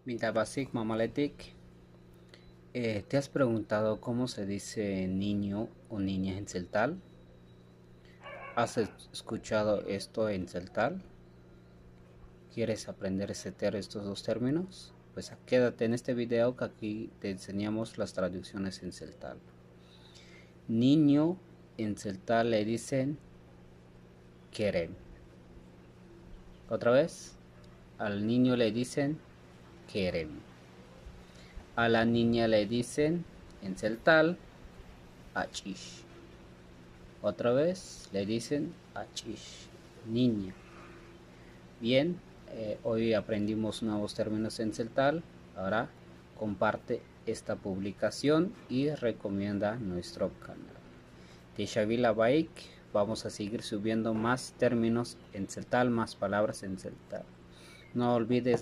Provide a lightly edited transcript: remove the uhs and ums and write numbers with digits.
Mintabasik Mamaletik. ¿Te has preguntado cómo se dice niño o niña en celtal? ¿Has escuchado esto en celtal? ¿Quieres aprender estos dos términos? Pues quédate en este video que aquí te enseñamos las traducciones en celtal. Niño en celtal le dicen kerem. Otra vez, al niño le dicen kerem. A la niña le dicen en celtal achish. Otra vez le dicen achish, niña. Bien, hoy aprendimos nuevos términos en celtal. Ahora comparte esta publicación y recomienda nuestro canal. Tishavila Baik, vamos a seguir subiendo más términos en celtal, más palabras en celtal. No olvides